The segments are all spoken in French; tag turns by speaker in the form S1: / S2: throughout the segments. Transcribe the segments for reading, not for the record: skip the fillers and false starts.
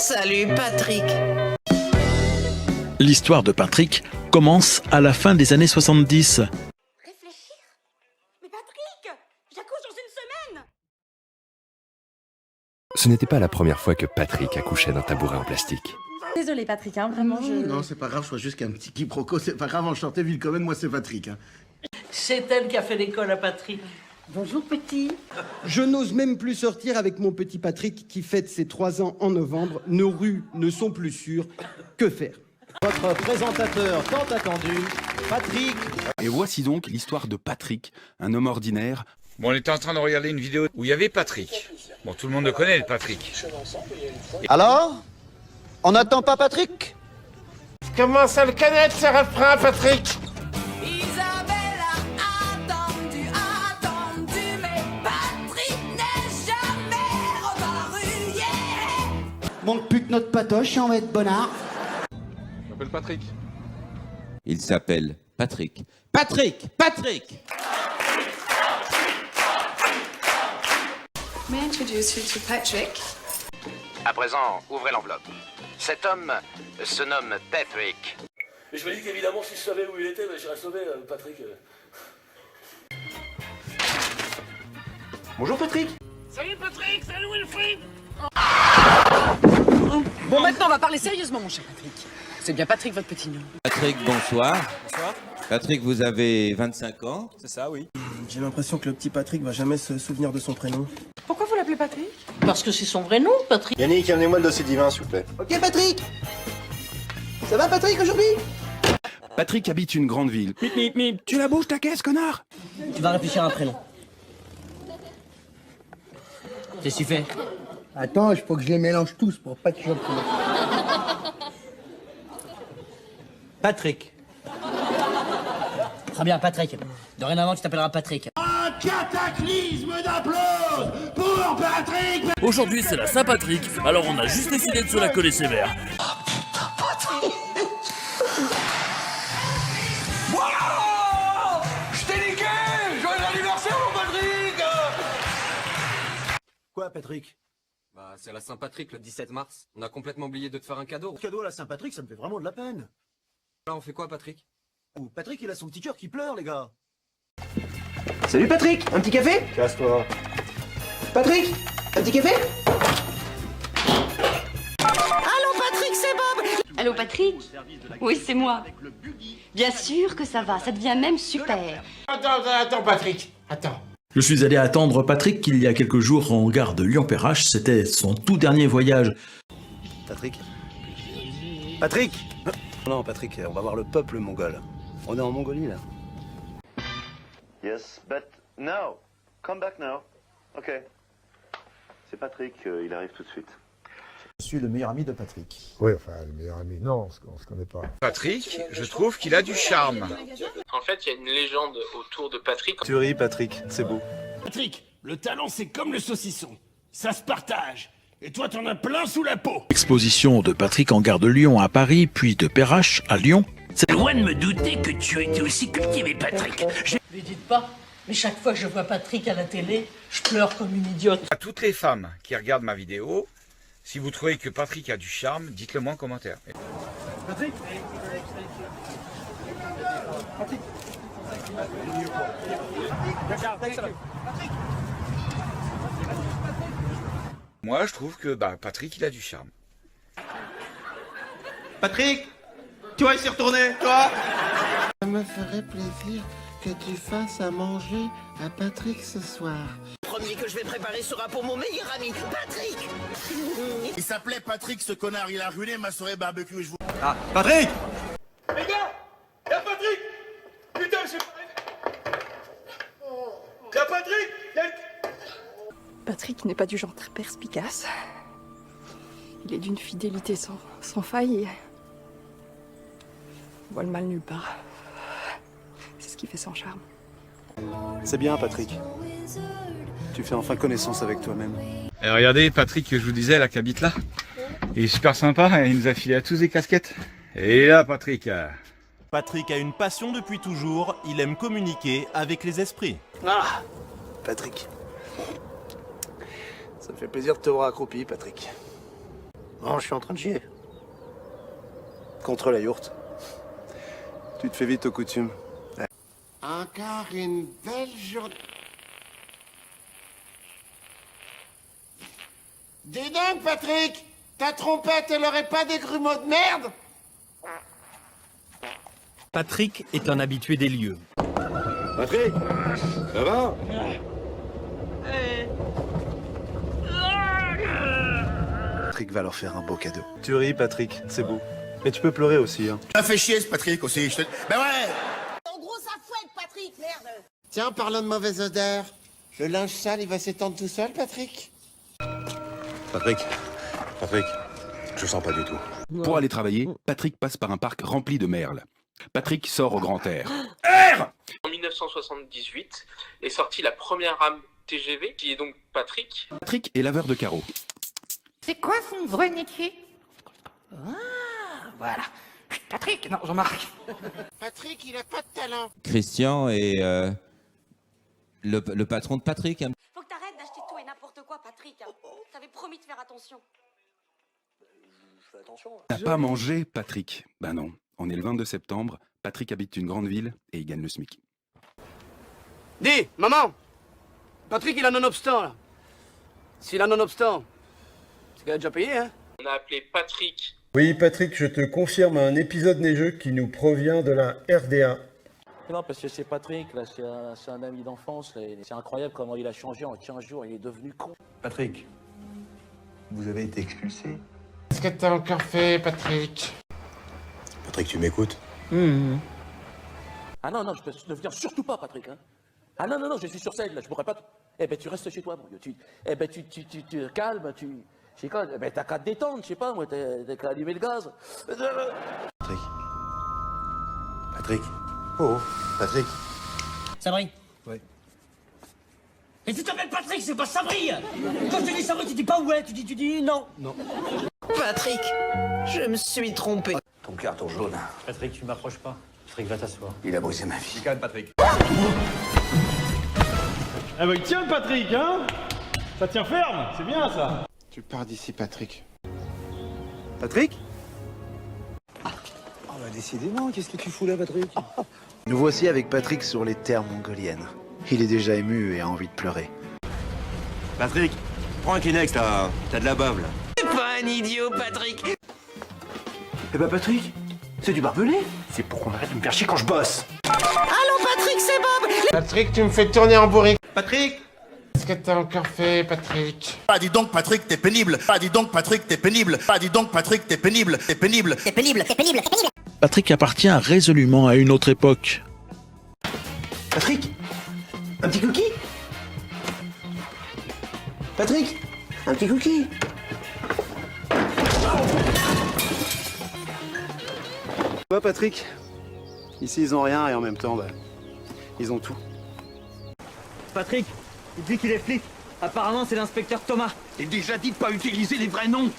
S1: Salut Patrick.
S2: L'histoire de Patrick commence à la fin des années 70.
S3: Réfléchir? Mais Patrick, j'accouche dans une semaine.
S4: Ce n'était pas la première fois que Patrick accouchait d'un tabouret en plastique.
S3: Désolée Patrick, hein, vraiment je...
S5: Non, c'est pas grave, je crois juste qu'un petit quiproquo, c'est pas grave, enchanté, Willkommen, moi c'est Patrick. Hein.
S1: C'est elle qui a fait l'école à Patrick. Bonjour petit.
S6: Je n'ose même plus sortir avec mon petit Patrick qui fête ses 3 ans en novembre. Nos rues ne sont plus sûres. Que faire?
S7: Votre présentateur tant attendu, Patrick.
S4: Et voici donc l'histoire de Patrick, un homme ordinaire.
S8: Bon, on était en train de regarder une vidéo où il y avait Patrick. Bon, tout le monde le connaît, le Patrick.
S7: Alors? On n'attend pas Patrick?
S8: Je commence à le connaître, ce refrain, Patrick.
S3: Isabelle a attendu, mais Patrick n'est jamais reparu, yeah.
S6: Manque plus que notre patoche et on va être bonnard.
S8: Je m'appelle Patrick.
S9: Il s'appelle Patrick. Patrick!
S10: May I introduce you to Patrick?
S11: À présent, ouvrez l'enveloppe. Cet homme se nomme Patrick.
S12: Mais je me dis qu'évidemment, si je savais où il était, j'irais sauver Patrick.
S7: Bonjour Patrick.
S12: Salut Patrick, salut Wilfried.
S1: Bon, maintenant on va parler sérieusement mon cher Patrick. C'est bien Patrick votre petit nom.
S9: Patrick, bonsoir.
S7: Bonsoir.
S9: Patrick, vous avez 25 ans.
S7: C'est ça, oui. J'ai l'impression que le petit Patrick va jamais se souvenir de son prénom.
S1: Pourquoi vous l'appelez Patrick? Parce que c'est son vrai nom, Patrick.
S7: Yannick, amenez-moi le dossier divin, s'il vous plaît.
S6: Ok Patrick. Ça va Patrick aujourd'hui?
S4: Patrick habite une grande ville. Mip, tu la bouges ta caisse, connard?
S1: Tu vas réfléchir à un prénom. Qu'est-ce que tu fais?
S6: Attends, il faut que je les mélange tous pour pas que je retrouve.
S7: Patrick.
S1: Très bien, Patrick. Dorénavant, tu t'appelleras Patrick.
S5: Un cataclysme d'applause pour Patrick.
S12: Aujourd'hui, c'est la Saint-Patrick, alors on a juste décidé de se la coller sévère.
S5: Wow, je t'ai niqué. Joyeux anniversaire mon Patrick.
S7: Quoi, Patrick?
S4: Bah, c'est la Saint-Patrick le 17 mars. On a complètement oublié de te faire un cadeau.
S7: Cadeau à la Saint-Patrick, ça me fait vraiment de la peine.
S4: Là, on fait quoi, Patrick?
S7: Patrick, il a son petit cœur qui pleure, les gars.
S6: Salut Patrick, un petit café?
S7: Casse-toi.
S6: Patrick, un petit café?
S3: Allô Patrick, c'est Bob.
S10: Allô Patrick? Oui, c'est moi. Bien sûr que ça va, ça devient même super.
S8: Attends, Patrick. Attends.
S2: Je suis allé attendre Patrick il y a quelques jours en gare de Lyon-Perrache. C'était son tout dernier voyage.
S7: Patrick? Patrick? Non, Patrick, on va voir le peuple mongol. On est en Mongolie, là.
S13: Yes, but no. Come back now. Ok. C'est Patrick, il arrive tout de suite.
S7: Je suis le meilleur ami de Patrick.
S14: Oui, enfin, le meilleur ami, non, on se connaît pas.
S8: Patrick, je trouve qu'il a du charme.
S11: En fait, il y a une légende autour de Patrick.
S7: Tu ris, Patrick, c'est beau.
S12: Patrick, le talent c'est comme le saucisson. Ça se partage. Et toi, t'en as plein sous la peau.
S2: Exposition de Patrick en gare de Lyon à Paris, puis de Perrache à Lyon.
S12: C'est loin de me douter que tu as été aussi cultivé, Patrick.
S1: Lui dites pas, mais chaque fois que je vois Patrick à la télé, je pleure comme une idiote.
S8: À toutes les femmes qui regardent ma vidéo, si vous trouvez que Patrick a du charme, dites-le moi en commentaire.
S7: Patrick?
S8: Moi, je trouve que Patrick, il a du charme.
S7: Patrick? Tu vas y retourner, toi?
S5: Ça me ferait plaisir que tu fasses à manger à Patrick ce soir.
S1: Le premier que je vais préparer sera pour mon meilleur ami, Patrick.
S5: Il s'appelait Patrick ce connard, il a ruiné ma soirée barbecue. Je vous...
S7: Ah, Patrick!
S12: Les gars, y'a Patrick. Putain, j'ai pas... Y'a Patrick.
S10: Patrick n'est pas du genre très perspicace. Il est d'une fidélité sans faille et... il voit le mal nulle part. C'est ce qui fait son charme.
S7: C'est bien, Patrick. Tu fais enfin connaissance avec toi-même.
S8: Et regardez Patrick que je vous disais là qui habite là. Il est super sympa, il nous a filé à tous des casquettes. Et là Patrick.
S12: Patrick a une passion depuis toujours, il aime communiquer avec les esprits.
S7: Ah, Patrick. Ça me fait plaisir de te voir accroupi, Patrick. Non, je suis en train de chier. Contre la yourte. Tu te fais vite aux coutumes.
S5: Encore une belle journée. Dis donc, Patrick, ta trompette, elle aurait pas des grumeaux de merde?
S12: Patrick est un habitué des lieux.
S7: Patrick, ça va? Patrick va leur faire un beau cadeau. Tu ris, Patrick, c'est beau. Mais tu peux pleurer aussi, hein.
S12: Ça fait chier ce Patrick aussi. Ben ouais.
S3: En gros, ça fouette, Patrick, merde.
S5: Tiens, parlant de mauvaise odeur, le linge sale, il va s'étendre tout seul, Patrick?
S7: Patrick, je sens pas du tout.
S4: Pour aller travailler, Patrick passe par un parc rempli de merles. Patrick sort au grand air.
S15: En 1978 est sortie la première rame TGV, qui est donc Patrick.
S4: Patrick est laveur de carreaux.
S3: C'est quoi son vrai métier? Ah, voilà. Patrick, non, Jean-Marc.
S5: Patrick, il a pas de talent.
S9: Christian est le patron de Patrick. Hein.
S3: Faut que t'arrêtes d'acheter tout et n'importe quoi, Patrick. T'avais promis de faire attention.
S7: Je fais attention.
S4: N'a pas mangé Patrick. Ben non, on est le 22 septembre, Patrick habite une grande ville et il gagne le SMIC.
S12: Dis, maman. Patrick, il a non-obstant, là. S'il a non-obstant, c'est qu'il a déjà payé, hein.
S15: On a appelé Patrick.
S14: Oui, Patrick, je te confirme un épisode neigeux qui nous provient de la RDA.
S16: Non, parce que c'est Patrick, là, c'est un ami d'enfance. C'est incroyable comment il a changé en 15 jours, il est devenu con.
S7: Patrick, vous avez été expulsé.
S5: Qu'est-ce que t'as encore fait, Patrick?
S7: Patrick, tu m'écoutes?
S16: Ah non, je peux ne venir surtout pas, Patrick. Hein. Ah non, je suis sur scène, là, je pourrais pas... Eh ben, tu restes chez toi, mon vieux. Tu te calmes, je sais quoi, eh ben, t'as qu'à te détendre, je sais pas, moi, t'as qu'à allumer le gaz.
S7: Patrick. Oh, Patrick.
S12: Sabri.
S7: Ouais.
S12: Et tu t'appelles Patrick, c'est pas Sabri. Quand je te dis Sabri, tu dis pas ouais, tu dis non.
S7: Non.
S12: Patrick, je me suis trompé.
S7: Ton carton jaune.
S16: Patrick, tu m'approches pas. Patrick, va t'asseoir.
S7: Il a brisé ma vie.
S8: Calme, Patrick.
S17: Ah bah il tient le Patrick, hein? Ça tient ferme, c'est bien ça.
S5: Tu pars d'ici, Patrick.
S7: Patrick? Oh bah décidément, qu'est-ce que tu fous là, Patrick? Nous voici avec Patrick sur les terres mongoliennes. Il est déjà ému et a envie de pleurer. Patrick, prends un Kleenex là, t'as de la bave là.
S12: T'es pas un idiot, Patrick.
S7: Eh bah Patrick, c'est du barbelé. C'est pour qu'on arrête de me faire chier quand je bosse.
S3: Allô, Patrick, c'est Bob.
S5: Patrick, tu me fais tourner en bourrique.
S7: Patrick!
S5: Qu'est-ce que t'as encore fait, Patrick?
S12: Ah, dis donc, Patrick, t'es pénible. Ah, dis donc, Patrick, t'es pénible. Ah, dis donc, Patrick, t'es pénible. T'es pénible.
S3: T'es pénible, t'es pénible, t'es pénible.
S2: Patrick appartient résolument à une autre époque.
S7: Patrick? Un petit cookie? Patrick? Un petit cookie? Ouais, Patrick. Ici, ils ont rien et en même temps, bah, ils ont tout.
S12: Patrick, il dit qu'il est flic. Apparemment, c'est l'inspecteur Thomas.
S4: Et déjà dit de pas utiliser les vrais noms.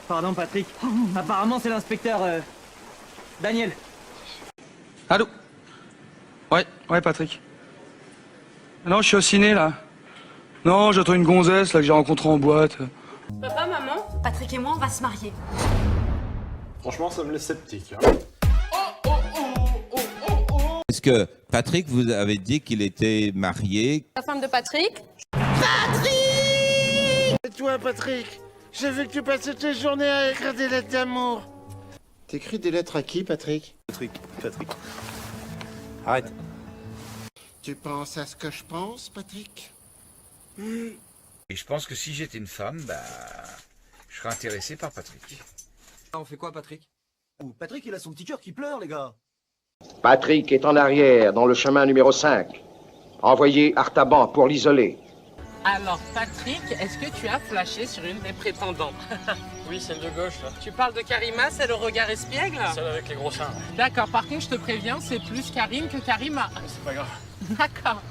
S12: Pardon, Patrick. Apparemment, c'est l'inspecteur Daniel.
S17: Allô? Ouais, Patrick. Non, je suis au ciné, là. Non, j'attends une gonzesse, là, que j'ai rencontrée en boîte.
S3: Papa, maman, Patrick et moi, on va se marier.
S14: Franchement, ça me laisse sceptique.
S9: Est-ce que Patrick vous avait dit qu'il était marié?
S10: La femme de Patrick.
S5: Et toi, Patrick? J'ai vu que tu passais tes journées à écrire des lettres d'amour. T'écris des lettres à qui, Patrick?
S7: Patrick. Arrête.
S5: Tu penses à ce que je pense, Patrick?
S8: Et je pense que si j'étais une femme, bah, je serais intéressé par Patrick.
S12: On fait quoi, Patrick?
S7: Patrick, il a son petit cœur qui pleure, les gars.
S11: Patrick est en arrière, dans le chemin numéro 5. Envoyez Artaban pour l'isoler.
S15: Alors, Patrick, est-ce que tu as flashé sur une des prétendantes?
S16: Oui, celle de gauche, là.
S15: Tu parles de Karima, c'est le regard espiègle?
S16: Celle avec les gros seins.
S15: D'accord, par contre, je te préviens, c'est plus Karim que Karima.
S16: C'est pas grave.
S15: D'accord.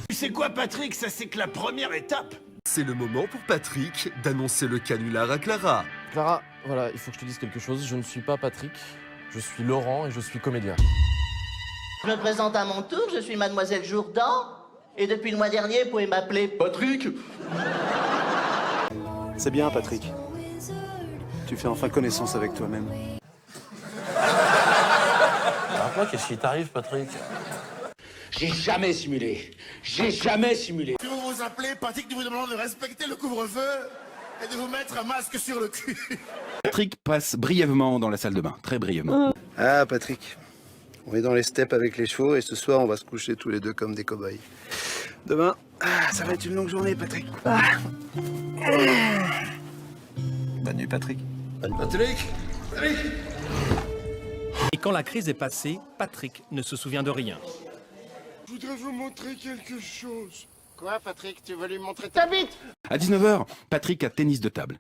S12: Tu sais quoi, Patrick? Ça, c'est que la première étape.
S18: C'est le moment pour Patrick d'annoncer le canular à Clara.
S16: Clara, voilà, il faut que je te dise quelque chose. Je ne suis pas Patrick, je suis Laurent et je suis comédien.
S3: Je me présente à mon tour, je suis Mademoiselle Jourdan. Et depuis le mois dernier, vous pouvez m'appeler Patrick.
S7: C'est bien, Patrick. Tu fais enfin connaissance avec toi-même.
S16: Alors toi, qu'est-ce qui t'arrive, Patrick?
S12: J'ai jamais simulé. J'ai jamais simulé.
S5: Si vous vous appelez, Patrick nous vous demande de respecter le couvre-feu et de vous mettre un masque sur le cul.
S4: Patrick passe brièvement dans la salle de bain, très brièvement.
S7: Ah, Patrick. On est dans les steppes avec les chevaux et ce soir, on va se coucher tous les deux comme des cow-boys. Demain, ça va être une longue journée, Patrick. Bonne nuit, Patrick.
S5: Patrick. Patrick.
S19: Et quand la crise est passée, Patrick ne se souvient de rien.
S5: Je voudrais vous montrer quelque chose. Quoi, Patrick? Tu veux lui montrer ta bite?
S4: À 19h, Patrick a tennis de table.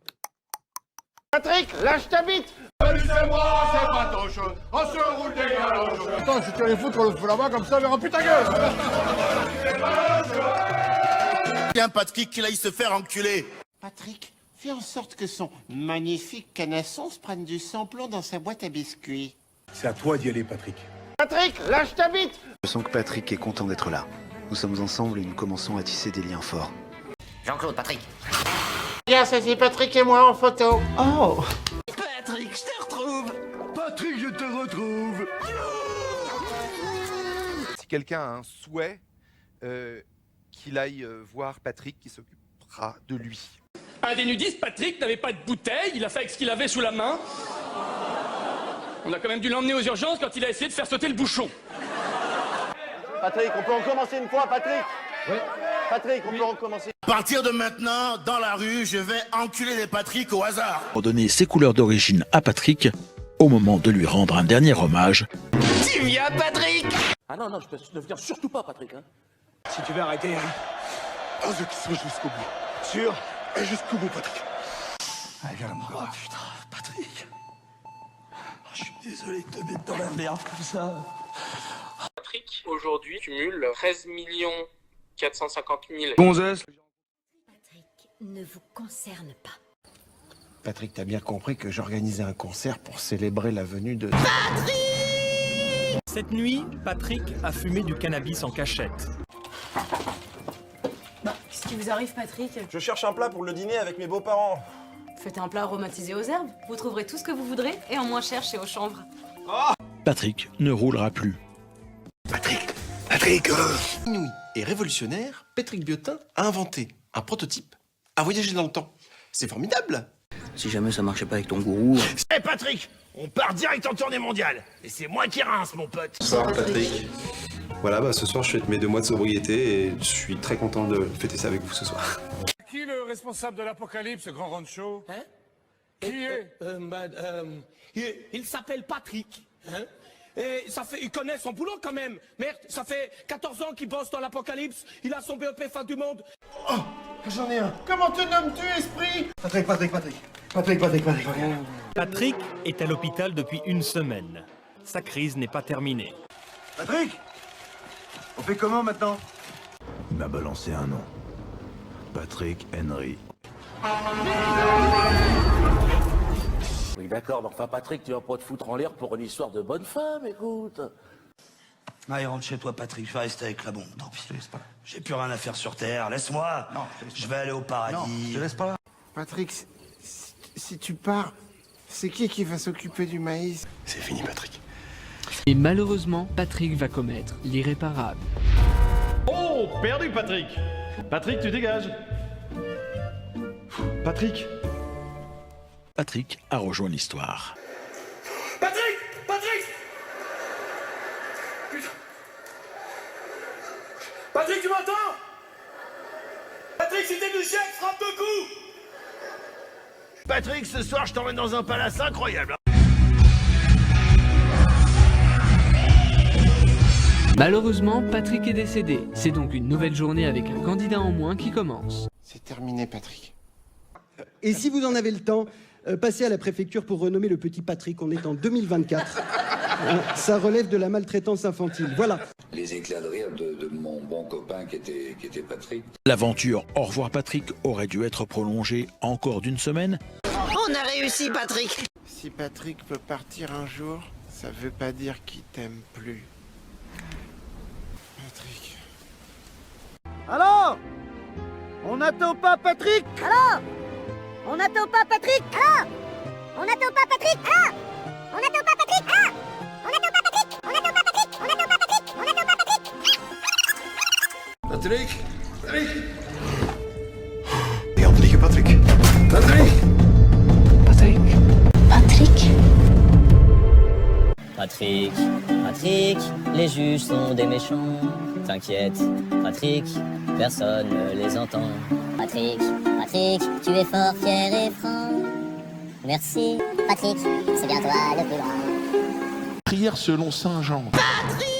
S5: Patrick, lâche ta bite! Salut-moi, c'est pas ton chose. On se roule des galoches. Attends, je te les foutre le feu là-bas comme ça, verra plus ta gueule. Tiens, Patrick, qu'il aille se faire enculer. Patrick, fais en sorte que son magnifique canasson se prenne du samplon dans sa boîte à biscuits.
S14: C'est à toi d'y aller, Patrick.
S5: Patrick, lâche ta bite!
S7: Je sens que Patrick est content d'être là. Nous sommes ensemble et nous commençons à tisser des liens forts.
S11: Jean-Claude, Patrick.
S5: Bien, ça c'est Patrick et moi en photo.
S7: Oh!
S5: Patrick, je te retrouve! Patrick, je te retrouve!
S20: Si quelqu'un a un souhait, qu'il aille voir Patrick qui s'occupera de lui.
S21: Un des nudistes, Patrick, n'avait pas de bouteille, il a fait avec ce qu'il avait sous la main. On a quand même dû l'emmener aux urgences quand il a essayé de faire sauter le bouchon.
S13: Patrick, on peut recommencer une fois, Patrick? Oui. Patrick, on peut recommencer.
S5: À partir de maintenant, dans la rue, je vais enculer les Patrick au hasard.
S2: Pour donner ses couleurs d'origine à Patrick, au moment de lui rendre un dernier hommage.
S12: Tu viens, Patrick?
S16: Ah non, je ne viens surtout pas, Patrick. Hein.
S5: Si tu veux arrêter, je serai jusqu'au bout. Sûr et jusqu'au bout, Patrick. Allez, viens là, mon gars. Oh putain, Patrick. Je suis désolé de te mettre dans la merde comme ça.
S15: Patrick, aujourd'hui, cumule 13 450 000.
S17: Gonzesse.
S22: Ne vous concerne pas.
S5: Patrick, t'as bien compris que j'organisais un concert pour célébrer la venue de...
S19: Cette nuit, Patrick a fumé du cannabis en cachette.
S10: Qu'est-ce qui vous arrive, Patrick?
S23: Je cherche un plat pour le dîner avec mes beaux-parents.
S10: Faites un plat aromatisé aux herbes. Vous trouverez tout ce que vous voudrez et en moins cher chez Auchanvre.
S2: Patrick ne roulera plus.
S5: Patrick Inouï et révolutionnaire, Patrick Biotin a inventé un prototype à voyager dans le temps. C'est formidable.
S12: Si jamais ça marchait pas avec ton gourou...
S5: Hé Patrick, on part direct en tournée mondiale. Et c'est moi qui rince, mon pote.
S23: Bonsoir, Patrick. Voilà, ce soir, je fête mes 2 mois de sobriété et je suis très content de fêter ça avec vous ce soir.
S5: Qui est le responsable de l'apocalypse, grand rancho? Hein? Qui est?
S12: Il s'appelle Patrick. Hein? Et il connaît son boulot quand même. Merde, ça fait 14 ans qu'il bosse dans l'apocalypse. Il a son BEP fin du monde.
S5: Oh, j'en ai un. Comment te nommes-tu, esprit? Patrick.
S19: Patrick est à l'hôpital depuis une semaine. Sa crise n'est pas terminée.
S5: Patrick, on fait comment maintenant?
S24: Il m'a balancé un nom. Patrick Henry.
S16: Oui, d'accord, mais enfin, Patrick, tu vas pas te foutre en l'air pour une histoire de bonne femme, écoute.
S12: Allez, rentre chez toi, Patrick. Je vais rester avec la bombe. Tant pis, je te laisse pas là. J'ai plus rien à faire sur Terre. Laisse-moi. Non, je vais aller au paradis. Non, je te laisse pas là.
S5: Patrick, si tu pars, c'est qui va s'occuper du maïs?
S24: C'est fini, Patrick.
S25: Et malheureusement, Patrick va commettre l'irréparable.
S26: Oh, perdu, Patrick. Patrick, tu dégages. Patrick.
S2: Patrick a rejoint l'histoire.
S12: Patrick! Putain. Patrick, tu m'entends? Patrick, si t'es du chef, frappe 2 coups!
S5: Patrick, ce soir, je t'emmène dans un palace incroyable.
S25: Malheureusement, Patrick est décédé. C'est donc une nouvelle journée avec un candidat en moins qui commence.
S5: C'est terminé, Patrick.
S6: Et si vous en avez le temps, passez à la préfecture pour renommer le petit Patrick. On est en 2024. Ça relève de la maltraitance infantile. Voilà.
S27: Les éclats de rire de mon bon copain qui était Patrick.
S2: L'aventure Au revoir Patrick aurait dû être prolongée encore d'une semaine.
S12: On a réussi, Patrick!
S5: Si Patrick peut partir un jour, ça veut pas dire qu'il t'aime plus. Patrick.
S12: Alors? On n'attend pas Patrick?
S22: Alors? On n'attend pas Patrick? Alors? On
S1: Patrick, Patrick, les juges sont des méchants. T'inquiète, Patrick, personne ne les entend.
S3: Patrick, Patrick, tu es fort, fier et franc. Merci, Patrick, c'est bien toi le plus grand.
S4: Prière selon Saint Jean.
S3: Patrick!